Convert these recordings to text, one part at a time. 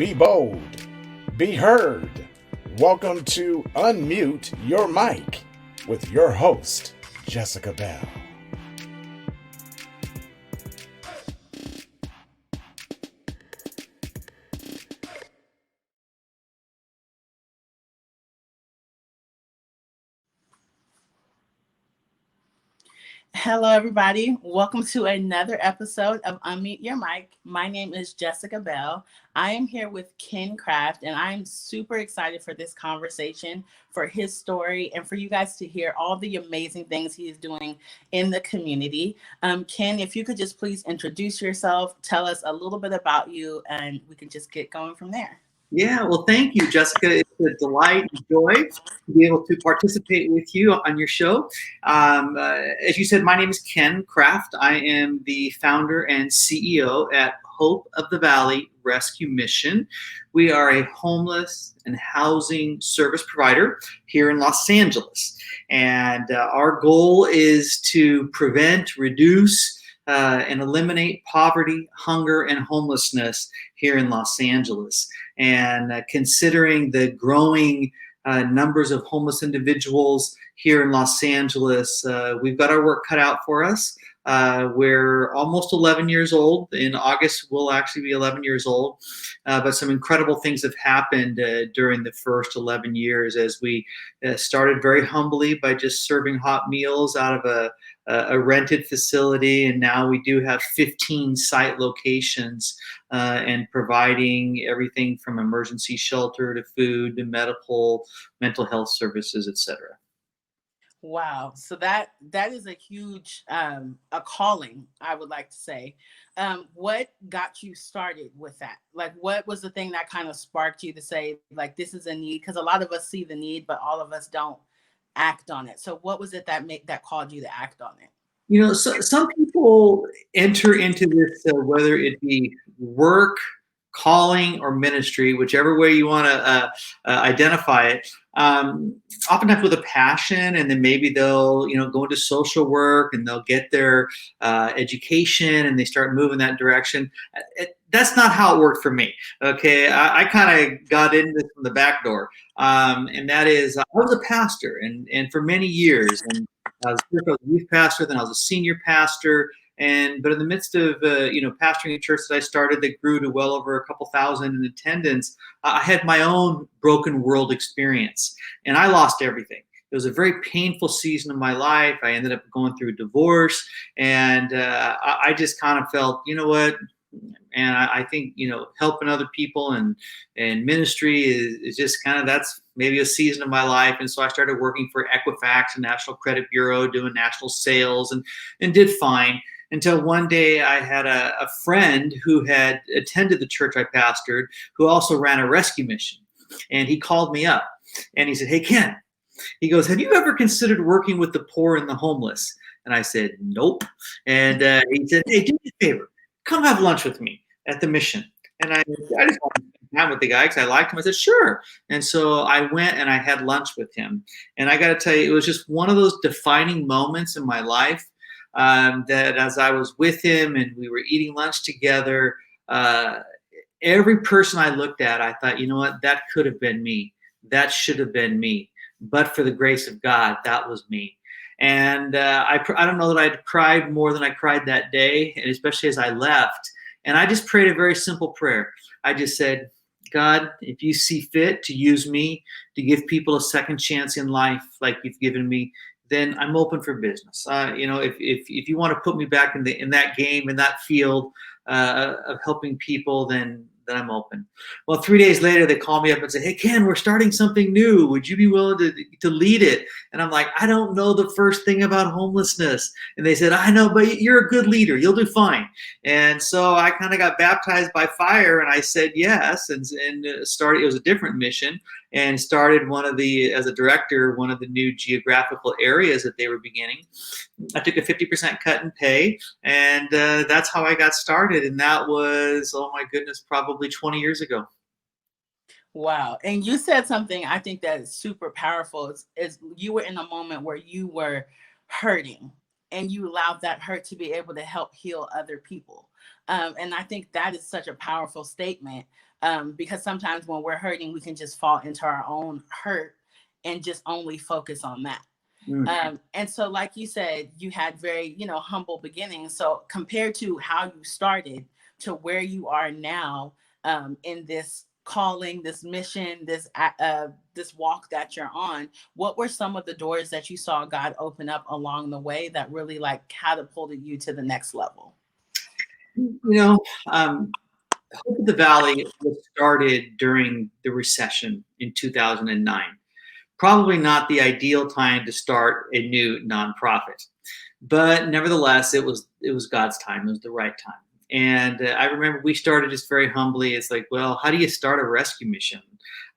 Be bold. Be heard. Welcome to Unmute Your Mic with your host, Jessica Bell. Hello, everybody. Welcome to another episode of Unmute Your Mic. My name is Jessica Bell. I am here with Ken Kraft, and I'm super excited for this conversation, for his story, and for you guys to hear all the amazing things he is doing in the community. Ken, if you could just please introduce yourself, tell us a little bit about you, and we can just get going from there. Yeah, well, thank you, Jessica. It's a delight and joy to be able to participate with you on your show. As you said, my name is Ken Kraft. I am the founder and CEO at Hope of the Valley Rescue Mission. We are a homeless and housing service provider here in Los Angeles. And our goal is to prevent, reduce, and eliminate poverty, hunger, and homelessness here in Los Angeles. And considering the growing numbers of homeless individuals here in Los Angeles, we've got our work cut out for us. We're almost 11 years old. In August, we'll actually be 11 years old. But some incredible things have happened during the first 11 years as we started very humbly by just serving hot meals out of a rented facility, and now we do have 15 site locations and providing everything from emergency shelter to food to medical, mental health services, etc. Wow. So that is a huge a calling, I would like to say. What got you started with that? Like, what was the thing that kind of sparked you to say, like, this is a need? Because a lot of us see the need, but all of us don't act on it. So what was it that called you to act on it? You know, so some people enter into this, whether it be work, calling, or ministry, whichever way you want to identify it, oftentimes with a passion, and then maybe they'll, go into social work and they'll get their education and they start moving that direction. That's not how it worked for me. Okay, I kind of got into this from the back door, and that is, I was a pastor, and for many years, and I was a youth pastor, then I was a senior pastor. But in the midst of pastoring a church that I started that grew to well over a couple thousand in attendance, I had my own broken world experience, and I lost everything. It was a very painful season of my life. I ended up going through a divorce, and I just kind of felt, you know what? And I think, helping other people and ministry is just kind of, that's maybe a season of my life. And so I started working for Equifax, a national credit bureau, doing national sales, and did fine. Until one day I had a friend who had attended the church I pastored, who also ran a rescue mission. And he called me up and he said, "Hey, Ken," he goes, "have you ever considered working with the poor and the homeless?" And I said, "Nope." And he said, "Hey, do me a favor. Come have lunch with me at the mission." And I just wanted to spend time with the guy because I liked him. I said, "Sure." And so I went and I had lunch with him. And I got to tell you, it was just one of those defining moments in my life. That as I was with him and we were eating lunch together, every person I looked at, I thought, you know what, that could have been me. That should have been me. But for the grace of God, that was me. And I don't know that I'd cried more than I cried that day, and especially as I left. And I just prayed a very simple prayer. I just said, "God, if you see fit to use me to give people a second chance in life like you've given me, then I'm open for business. If you want to put me back in that game, in that field of helping people, then I'm open." Well, 3 days later, they call me up and say, "Hey, Ken, we're starting something new. Would you be willing to lead it?" And I'm like, "I don't know the first thing about homelessness." And they said, "I know, but you're a good leader. You'll do fine." And so I kind of got baptized by fire, and I said yes, and started. It was a different mission, and started as a director, one of the new geographical areas that they were beginning. I took a 50% cut in pay, and that's how I got started. And that was, oh my goodness, probably 20 years ago. Wow. And you said something I think that is super powerful is you were in a moment where you were hurting and you allowed that hurt to be able to help heal other people. And I think that is such a powerful statement. Because sometimes when we're hurting, we can just fall into our own hurt and just only focus on that. And so, like you said, you had very, humble beginnings. So compared to how you started to where you are now, in this calling, this mission, this walk that you're on, what were some of the doors that you saw God open up along the way that really like catapulted you to the next level? Hope of the Valley was started during the recession in 2009. Probably not the ideal time to start a new nonprofit, but nevertheless, it was God's time. It was the right time. And I remember we started just very humbly. It's like, well, how do you start a rescue mission?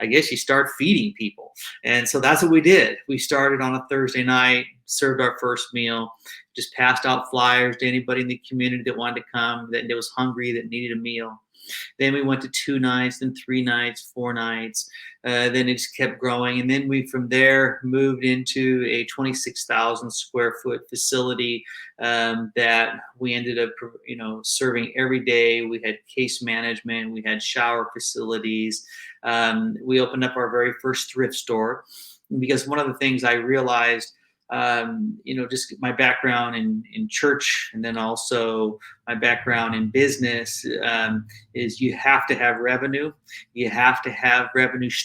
I guess you start feeding people. And so that's what we did. We started on a Thursday night, served our first meal, just passed out flyers to anybody in the community that wanted to come, that was hungry, that needed a meal. Then we went to 2 nights, then 3 nights, 4 nights. Then it just kept growing. And then we, from there, moved into a 26,000 square foot facility that we ended up, serving every day. We had case management. We had shower facilities. We opened up our very first thrift store because one of the things I realized, just my background in church, and then also my background in business, is you have to have revenue. You have to have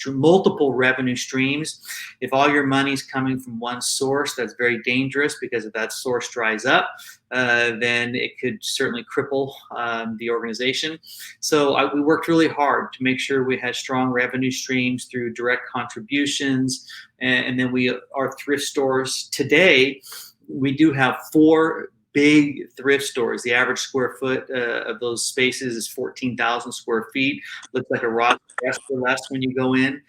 multiple revenue streams. If all your money's coming from one source, that's very dangerous, because if that source dries up, then it could certainly cripple the organization. So we worked really hard to make sure we had strong revenue streams through direct contributions. And then our thrift stores today, we do have 4 big thrift stores. The average square foot of those spaces is 14,000 square feet. Looks like a Ross Dress for Less when you go in.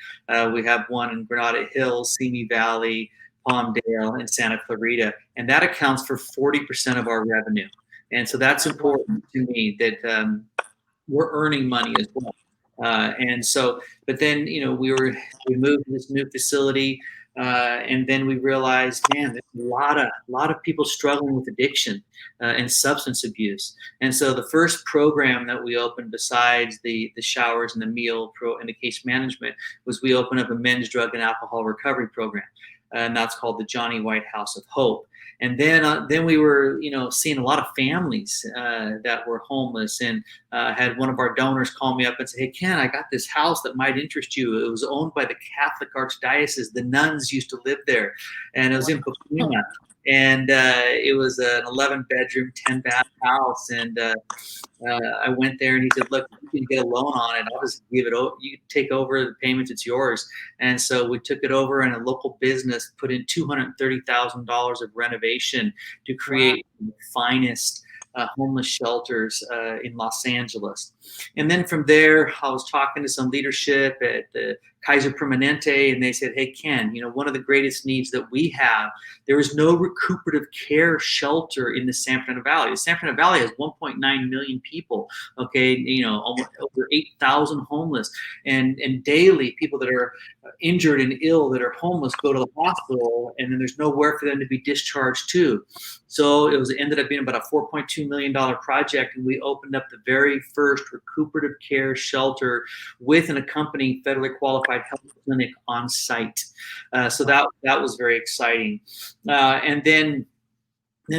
We have one in Granada Hills, Simi Valley, Palmdale, and Santa Clarita, and that accounts for 40% of our revenue. And so that's important to me, that we're earning money as well. But then, we moved to this new facility, and then we realized, man, there's a lot of people struggling with addiction and substance abuse. And so the first program that we opened, besides the showers and the meal and the case management, was we opened up a men's drug and alcohol recovery program, and that's called the Johnny White House of Hope. And then we were, seeing a lot of families that were homeless, and had one of our donors call me up and say, "Hey, Ken, I got this house that might interest you. It was owned by the Catholic Archdiocese. The nuns used to live there, and it was in Pacuna. And it was an 11-bedroom, 10-bath house. And I went there, and he said, "Look, you can get a loan on it. I'll just give it over. You take over the payments. It's yours." And so we took it over, and a local business put in $230,000 of renovation to create the finest homeless shelters in Los Angeles. And then from there, I was talking to some leadership at the Kaiser Permanente, and they said, "Hey, Ken, one of the greatest needs that we have, there is no recuperative care shelter in the San Fernando Valley." The San Fernando Valley has 1.9 million people, okay, almost over 8,000 homeless, and daily people that are injured and ill that are homeless go to the hospital, and then there's nowhere for them to be discharged to. So it ended up being about a $4.2 million project, and we opened up the very first recuperative care shelter with an accompanying federally qualified health clinic on site. So that was very exciting. And then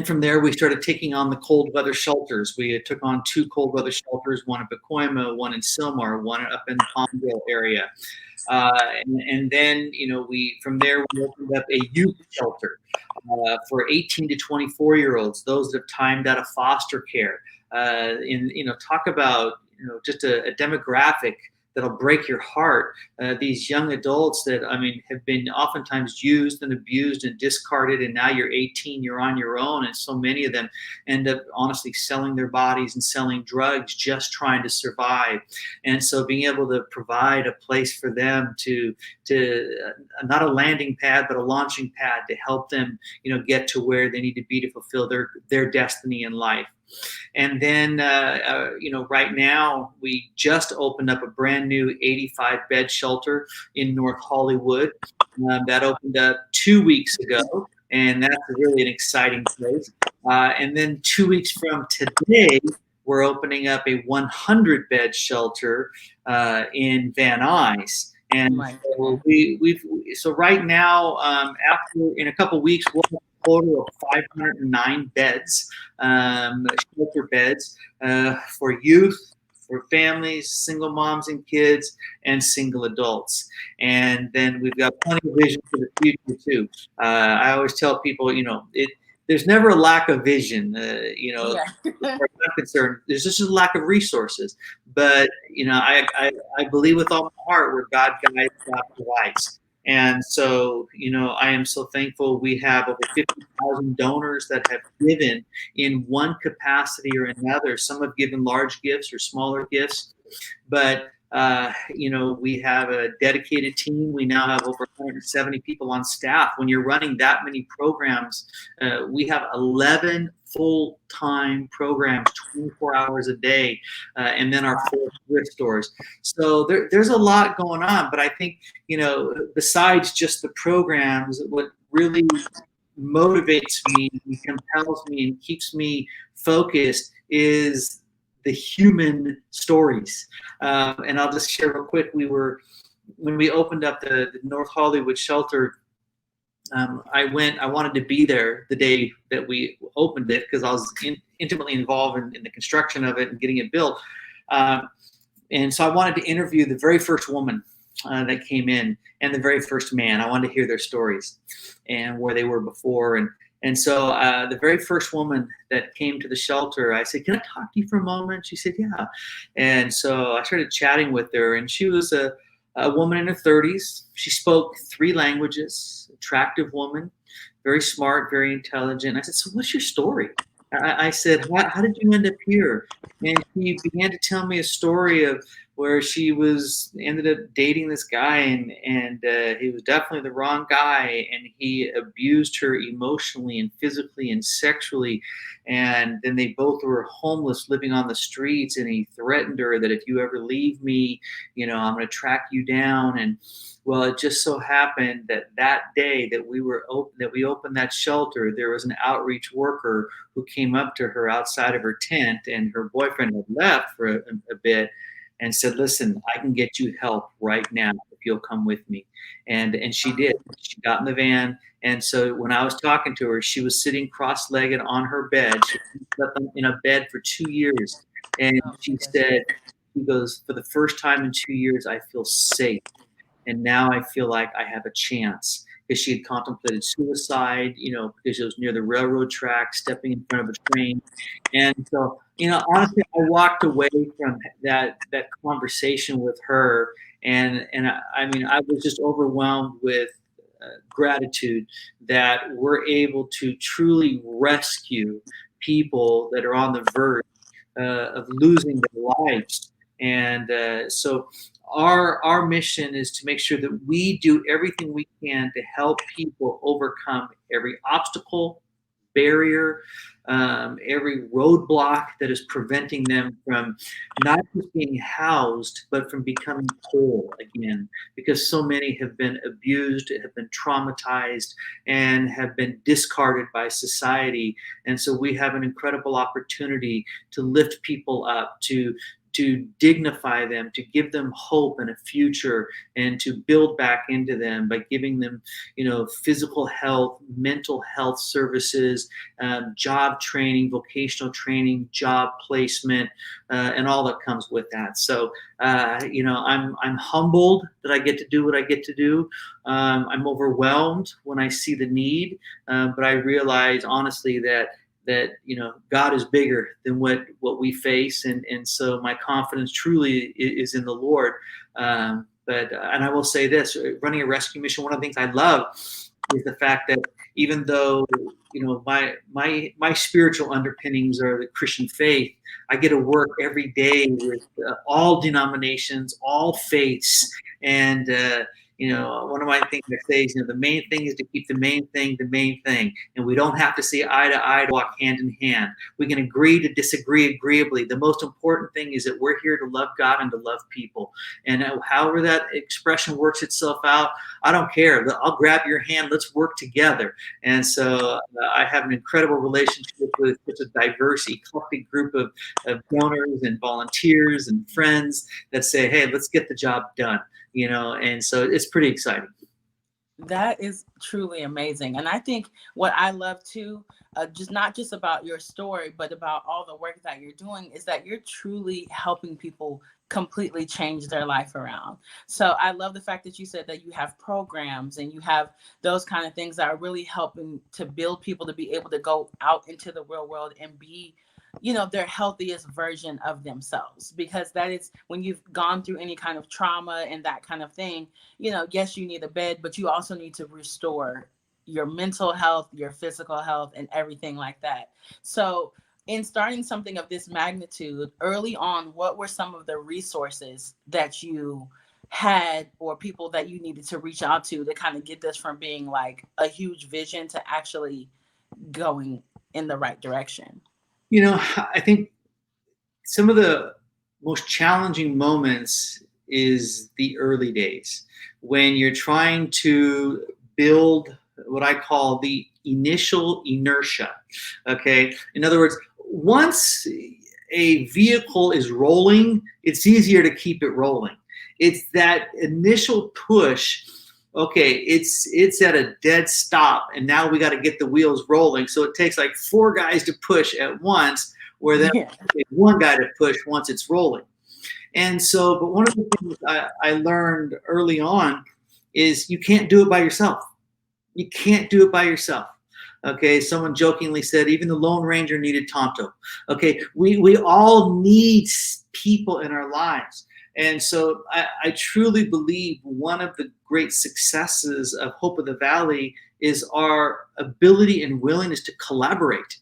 from there, we started taking on the cold weather shelters. We took on 2 cold weather shelters, one in Pacoima, one in Sylmar, one up in the Palmdale area. And then, from there, we opened up a youth shelter for 18 to 24-year-olds, those that have timed out of foster care. Talk about, just a demographic that'll break your heart. These young adults that, have been oftentimes used and abused and discarded, and now you're 18, you're on your own, and so many of them end up honestly selling their bodies and selling drugs, just trying to survive. And so being able to provide a place for them to not a landing pad, but a launching pad to help them, get to where they need to be to fulfill their destiny in life. And then, right now, we just opened up a brand new 85-bed shelter in North Hollywood. That opened up 2 weeks ago, and that's really an exciting place. And then 2 weeks from today, we're opening up a 100-bed shelter in Van Nuys. And so right now, in a couple of weeks, we'll have a total of 509 beds, shelter beds for youth, for families, single moms and kids, and single adults. And then we've got plenty of vision for the future too. I always tell people, there's never a lack of vision. As far as I'm concerned, there's just a lack of resources. But I believe with all my heart where God guides, God provides. And so, I am so thankful we have over 50,000 donors that have given in one capacity or another. Some have given large gifts or smaller gifts, but we have a dedicated team. We now have over 170 people on staff. When you're running that many programs, we have 11 full-time programs, 24 hours a day, and then our 4 thrift stores. So there's a lot going on, but I think, besides just the programs, what really motivates me and compels me and keeps me focused is the human stories. And I'll just share real quick. When we opened up the North Hollywood shelter, I wanted to be there the day that we opened it because I was intimately involved in the construction of it and getting it built. And so I wanted to interview the very first woman that came in and the very first man. I wanted to hear their stories and where they were before. And so the very first woman that came to the shelter, I said, "Can I talk to you for a moment?" She said, "Yeah." And so I started chatting with her, and she was a woman in her 30s. She spoke 3 languages, attractive woman, very smart, very intelligent. I said, "So what's your story?" I said, how did you end up here? And she began to tell me a story of where she ended up dating this guy, and he was definitely the wrong guy, and he abused her emotionally and physically and sexually. And then they both were homeless, living on the streets, and he threatened her that if you ever leave me, I'm going to track you down. And well, it just so happened that day that we opened that shelter, there was an outreach worker who came up to her outside of her tent, and her boyfriend had left for a bit, and said, "Listen, I can get you help right now if you'll come with me." And she did. She got in the van. And so when I was talking to her, she was sitting cross-legged on her bed. She slept in a bed for 2 years. And she goes, "For the first time in 2 years, I feel safe. And now I feel like I have a chance." Because she had contemplated suicide, because it was near the railroad track, stepping in front of a train. And so, honestly, I walked away from that conversation with her, and I was just overwhelmed with gratitude that we're able to truly rescue people that are on the verge of losing their lives. And so our mission is to make sure that we do everything we can to help people overcome every obstacle, barrier, every roadblock that is preventing them from not just being housed, but from becoming whole again, because so many have been abused, have been traumatized, and have been discarded by society. And so we have an incredible opportunity to lift people up, to dignify them, to give them hope and a future, and to build back into them by giving them, physical health, mental health services, job training, vocational training, job placement, and all that comes with that. So, I'm humbled that I get to do what I get to do. I'm overwhelmed when I see the need, but I realize honestly that God is bigger than what we face, and so my confidence truly is in the Lord. But I will say this: running a rescue mission, one of the things I love is the fact that even though my spiritual underpinnings are the Christian faith, I get to work every day with all denominations, all faiths, and One of my things I say is, the main thing is to keep the main thing, and we don't have to see eye to eye to walk hand in hand. We can agree to disagree agreeably. The most important thing is that we're here to love God and to love people. And however that expression works itself out, I don't care. I'll grab your hand. Let's work together. And so I have an incredible relationship with such a diverse, eclectic group of donors and volunteers and friends that say, hey, let's get the job done. And so it's pretty exciting. That is truly amazing. And I think what I love too, not just about your story, but about all the work that you're doing, is that you're truly helping people completely change their life around. So I love the fact that you said that you have programs and you have those kind of things that are really helping to build people to be able to go out into the real world and be their healthiest version of themselves, because that is when you've gone through any kind of trauma and that kind of thing, yes, you need a bed, but you also need to restore your mental health, your physical health, and everything like that. So in starting something of this magnitude early on, what were some of the resources that you had or people that you needed to reach out to kind of get this from being like a huge vision to actually going in the right direction? I think some of the most challenging moments is the early days when you're trying to build what I call the initial inertia. Okay. In other words, once a vehicle is rolling, it's easier to keep it rolling. It's that initial push. Okay, it's at a dead stop, and now we got to get the wheels rolling. So it takes like 4 guys to push at once, where then it takes 1 guy to push once it's rolling. And so, but one of the things I learned early on is you can't do it by yourself. You can't do it by yourself. Okay, someone jokingly said even the Lone Ranger needed Tonto. Okay, we all need people in our lives. And so I truly believe one of the great successes of Hope of the Valley is our ability and willingness to collaborate.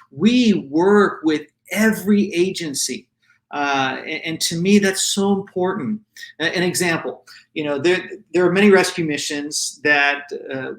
We work with every agency. And to me, that's so important. An example, there are many rescue missions that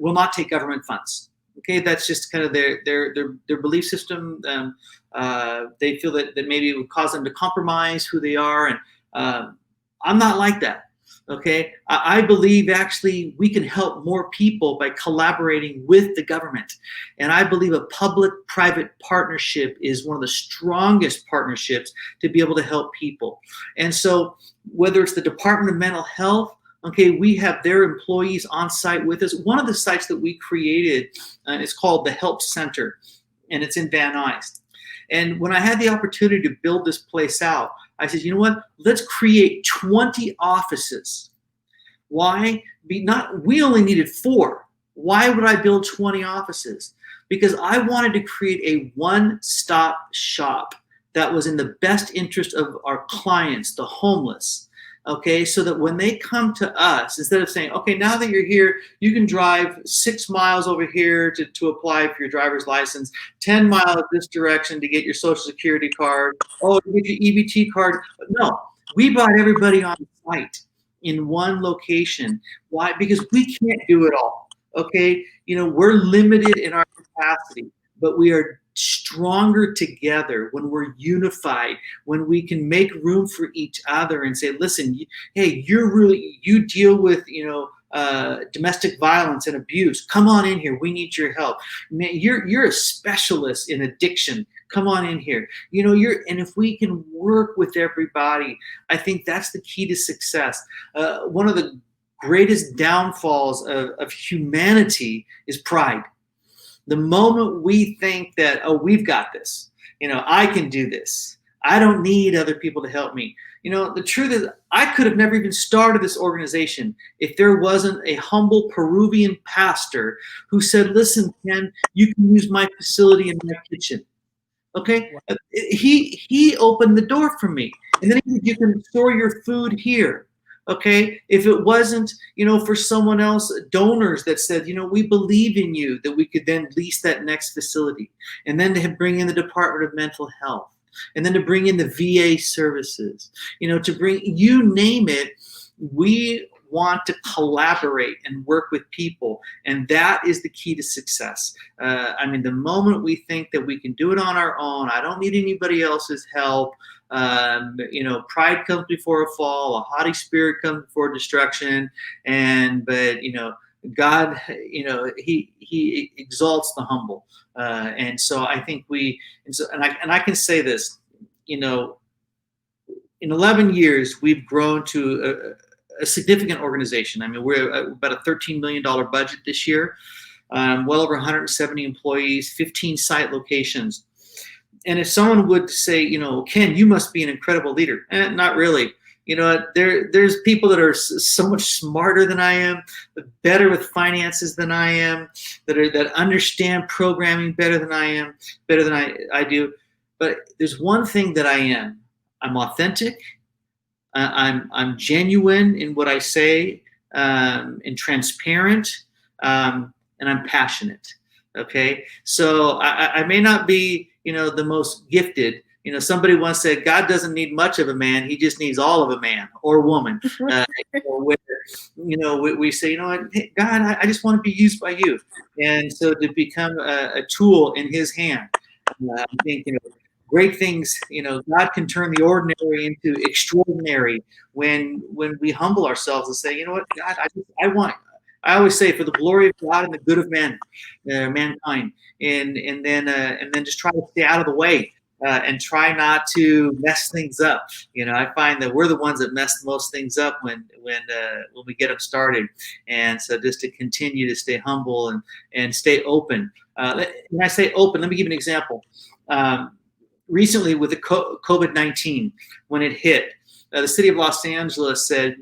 will not take government funds. Okay, that's just kind of their belief system. They feel that maybe it would cause them to compromise who they are, and I'm not like that. Okay, I believe actually we can help more people by collaborating with the government, and I believe a public-private partnership is one of the strongest partnerships to be able to help people. And so, whether it's the Department of Mental Health, okay, we have their employees on site with us. One of the sites that we created is called the Help Center, and it's in Van Nuys. And when I had the opportunity to build this place out, I said, you know what? Let's create 20 offices. Why? We only needed 4. Why would I build 20 offices? Because I wanted to create a one-stop shop that was in the best interest of our clients, the homeless. Okay, so that when they come to us, instead of saying, okay, now that you're here, you can drive 6 miles over here to apply for your driver's license, 10 miles this direction to get your social security card, to get your EBT card. No, we brought everybody on site in one location. Why? Because we can't do it all. Okay, we're limited in our capacity, but we are stronger together when we're unified, when we can make room for each other and say, listen, hey, you deal with domestic violence and abuse. Come on in here. We need your help. Man, you're a specialist in addiction. Come on in here. And if we can work with everybody, I think that's the key to success. One of the greatest downfalls of humanity is pride. The moment we think that, we've got this, I can do this, I don't need other people to help me. The truth is, I could have never even started this organization if there wasn't a humble Peruvian pastor who said, listen, Ken, you can use my facility in my kitchen. Okay? He opened the door for me. And then he said, you can store your food here. Okay, if it wasn't, for someone else, donors that said, we believe in you, that we could then lease that next facility, and then to bring in the Department of Mental Health, and then to bring in the VA services, to bring, you name it, we want to collaborate and work with people. And that is the key to success. I mean, the moment we think that we can do it on our own, I don't need anybody else's help. Pride comes before a fall, a haughty spirit comes before destruction. But God, he exalts the humble. And so I think I can say this, in 11 years, we've grown to a significant organization. I mean, we're about a $13 million budget this year, well over 170 employees, 15 site locations. And if someone would say, Ken, you must be an incredible leader. Not really. There's people that are so much smarter than I am, better with finances than I am, that understand programming better than I am, better than I do. But there's one thing that I am. I'm authentic. I'm genuine in what I say, and transparent, and I'm passionate. Okay, so I may not be, the most gifted. Somebody once said, God doesn't need much of a man; he just needs all of a man or woman. We say, hey, God, I just want to be used by you, and so to become a tool in His hand. I think great things. God can turn the ordinary into extraordinary when we humble ourselves and say, God, I always say, for the glory of God and the good of mankind, and then just try to stay out of the way, and try not to mess things up. I find that we're the ones that mess most things up when we get them started, and so just to continue to stay humble and stay open. When I say open, let me give you an example. Recently, with the COVID-19, when it hit, the city of Los Angeles said,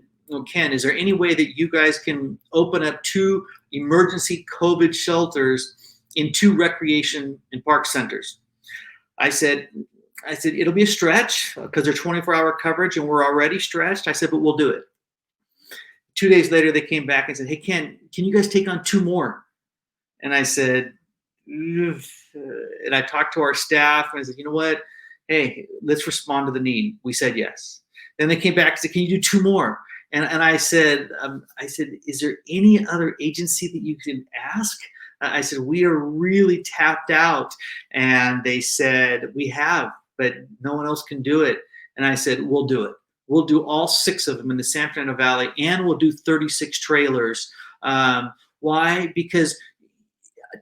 Ken, is there any way that you guys can open up 2 emergency COVID shelters in 2 recreation and park centers? I said, it'll be a stretch because they're 24-hour coverage and we're already stretched. I said, but we'll do it. 2 days later, they came back and said, hey, Ken, can you guys take on 2 more? And I said, and I talked to our staff and I said, you know what? Hey, let's respond to the need. We said yes. Then they came back and said, can you do 2 more? And I said, is there any other agency that you can ask? I said, we are really tapped out. And they said, we have, but no one else can do it. And I said, we'll do it. We'll do all 6 of them in the San Fernando Valley, and we'll do 36 trailers. Why? Because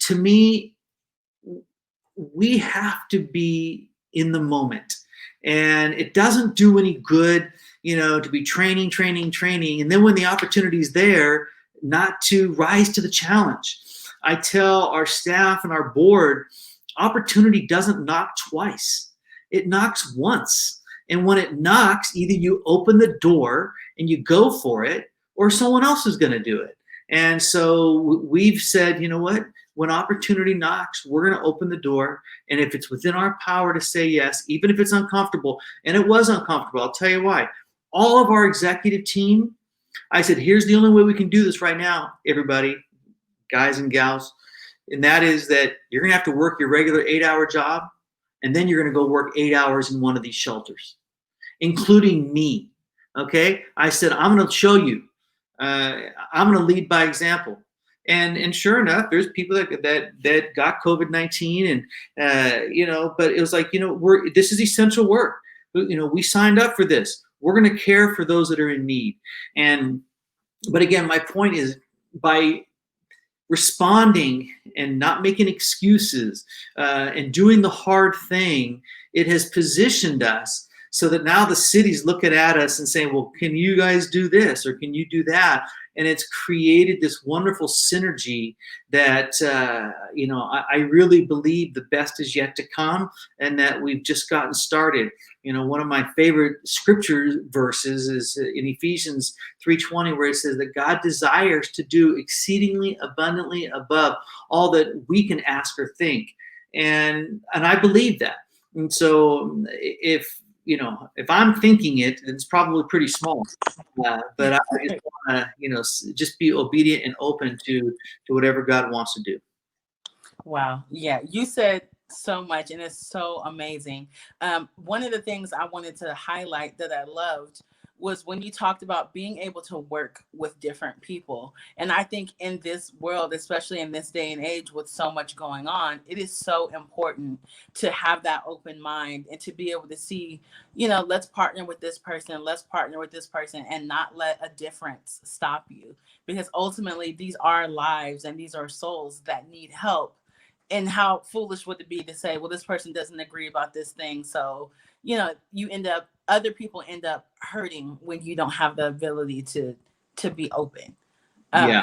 to me, we have to be in the moment. And it doesn't do any good, to be training. And then when the opportunity is there, not to rise to the challenge. I tell our staff and our board, opportunity doesn't knock twice. It knocks once. And when it knocks, either you open the door and you go for it, or someone else is going to do it. And so we've said, you know what? When opportunity knocks, we're going to open the door. And if it's within our power to say yes, even if it's uncomfortable, and it was uncomfortable, I'll tell you why. All of our executive team, I said, here's the only way we can do this right now, everybody, guys and gals. And that is that you're going to have to work your regular 8-hour job, and then you're going to go work 8 hours in one of these shelters, including me. Okay? I said, I'm going to show you. I'm going to lead by example. And sure enough, there's people that got COVID-19, and but it was like, this is essential work. We signed up for this. We're going to care for those that are in need. But again, my point is, by responding and not making excuses, and doing the hard thing, it has positioned us so that now the city's looking at us and saying, well, can you guys do this, or can you do that? And it's created this wonderful synergy that, I really believe the best is yet to come, and that we've just gotten started. One of my favorite scripture verses is in Ephesians 3:20, where it says that God desires to do exceedingly abundantly above all that we can ask or think. And I believe that. And so if I'm thinking it, it's probably pretty small. But I just want to, just be obedient and open to whatever God wants to do. Wow. Yeah, you said so much, and it's so amazing. One of the things I wanted to highlight that I loved was when you talked about being able to work with different people. And I think in this world, especially in this day and age with so much going on, it is so important to have that open mind and to be able to see, let's partner with this person, let's partner with this person, and not let a difference stop you. Because ultimately, these are lives and these are souls that need help. And how foolish would it be to say, well, this person doesn't agree about this thing. So, other people end up hurting when you don't have the ability to be open. Yeah.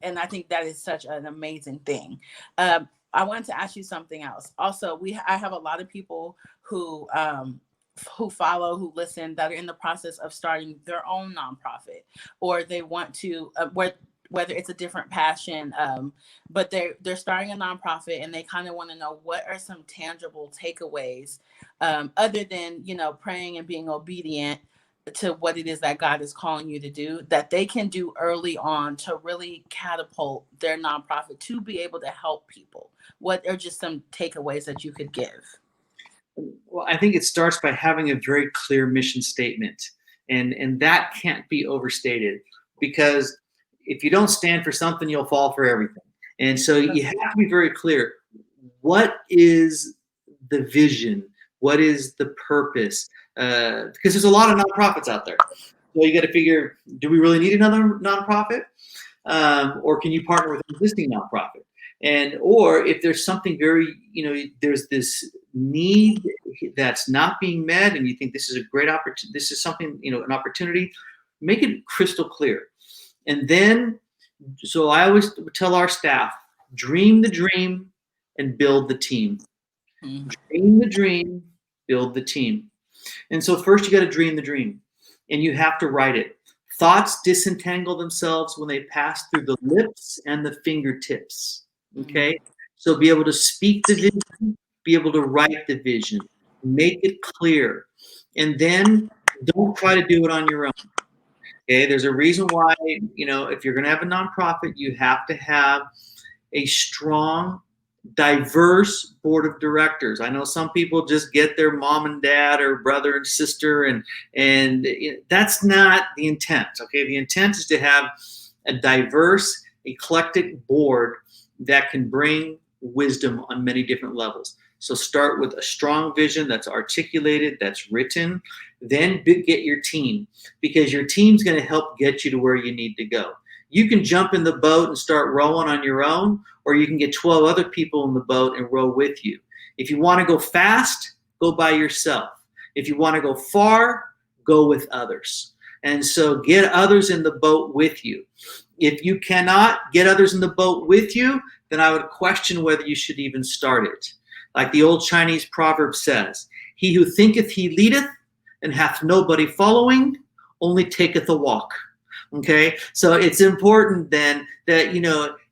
And I think that is such an amazing thing. I wanted to ask you something else. Also, I have a lot of people who follow, who listen, that are in the process of starting their own nonprofit, or they want to, whether it's a different passion, but they're starting a nonprofit and they kind of want to know what are some tangible takeaways, other than praying and being obedient to what it is that God is calling you to do, that they can do early on to really catapult their nonprofit to be able to help people. What are just some takeaways that you could give? Well, I think it starts by having a very clear mission statement, and that can't be overstated, because if you don't stand for something, you'll fall for everything. And so you have to be very clear. What is the vision? What is the purpose? Because there's a lot of nonprofits out there. So you got to figure, do we really need another nonprofit? Or can you partner with an existing nonprofit? Or if there's something very, there's this need that's not being met, and you think this is a great opportunity, this is something, an opportunity, make it crystal clear. And then, so I always tell our staff, dream the dream and build the team. Mm-hmm. Dream the dream, build the team. And so first you got to dream the dream, and you have to write it. Thoughts disentangle themselves when they pass through the lips and the fingertips. Okay? Mm-hmm. So be able to speak the vision, be able to write the vision, make it clear, and then don't try to do it on your own. Okay? There's a reason why, if you're going to have a nonprofit, you have to have a strong, diverse board of directors. I know some people just get their mom and dad or brother and sister, and that's not the intent. Okay, the intent is to have a diverse, eclectic board that can bring wisdom on many different levels. So start with a strong vision that's articulated, that's written, then get your team, because your team's going to help get you to where you need to go. You can jump in the boat and start rowing on your own, or you can get 12 other people in the boat and row with you. If you want to go fast, go by yourself. If you want to go far, go with others. And so get others in the boat with you. If you cannot get others in the boat with you, then I would question whether you should even start it. Like the old Chinese proverb says, he who thinketh he leadeth and hath nobody following only taketh a walk. Okay, so it's important then that,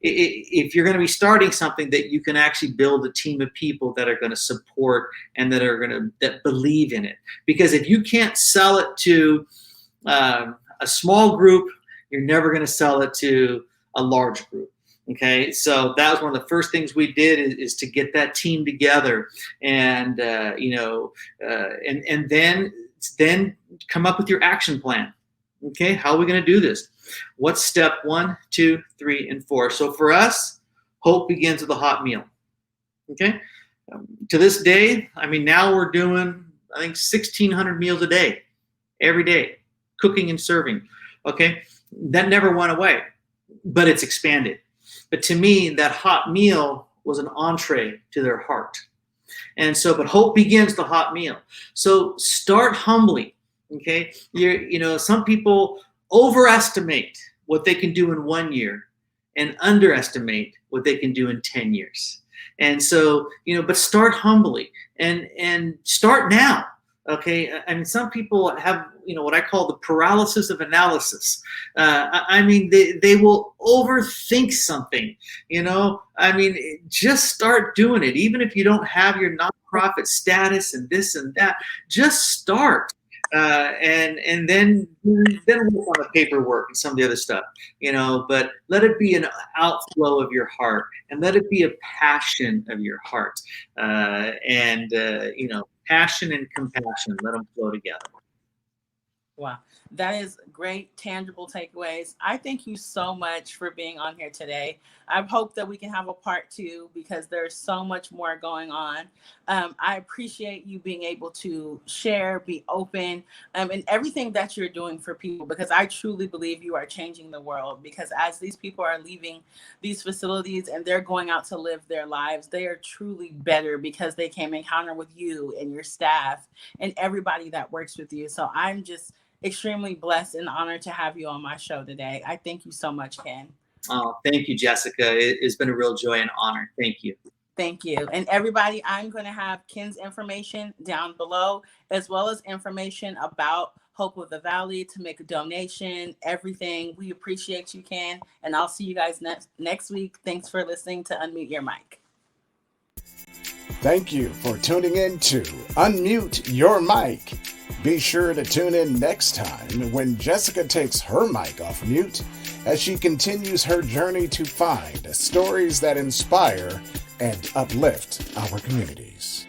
if you're going to be starting something, that you can actually build a team of people that are going to support and that believe in it. Because if you can't sell it to a small group, you're never going to sell it to a large group. Okay, so that was one of the first things we did is to get that team together, and and then come up with your action plan. Okay, how are we going to do this? What's step 1, 2, 3, and 4? So for us, hope begins with a hot meal. Okay, to this day, now we're doing, I think, 1,600 meals a day, every day, cooking and serving. Okay, that never went away, but it's expanded. But to me, that hot meal was an entree to their heart. And so, but hope begins the hot meal. So start humbly. Okay, some people overestimate what they can do in 1 year and underestimate what they can do in 10 years. And so, but start humbly and start now. Okay, some people have, what I call the paralysis of analysis. They will overthink something. Just start doing it, even if you don't have your nonprofit status and this and that. Just start. And then work on the paperwork and some of the other stuff, but let it be an outflow of your heart, and let it be a passion of your heart, passion and compassion, let them flow together. Wow. That is great, tangible takeaways. I thank you so much for being on here today. I hope that we can have a part two because there's so much more going on. I appreciate you being able to share, be open, and everything that you're doing for people, because I truly believe you are changing the world. Because as these people are leaving these facilities and they're going out to live their lives, they are truly better because they came encounter with you and your staff and everybody that works with you. So I'm just extremely blessed and honored to have you on my show today. I thank you so much, Ken. Oh, thank you, Jessica. It's been a real joy and honor. Thank you. Thank you. And everybody, I'm going to have Ken's information down below, as well as information about Hope of the Valley to make a donation, everything. We appreciate you, Ken. And I'll see you guys next week. Thanks for listening to Unmute Your Mic. Thank you for tuning in to Unmute Your Mic. Be sure to tune in next time when Jessica takes her mic off mute as she continues her journey to find stories that inspire and uplift our communities.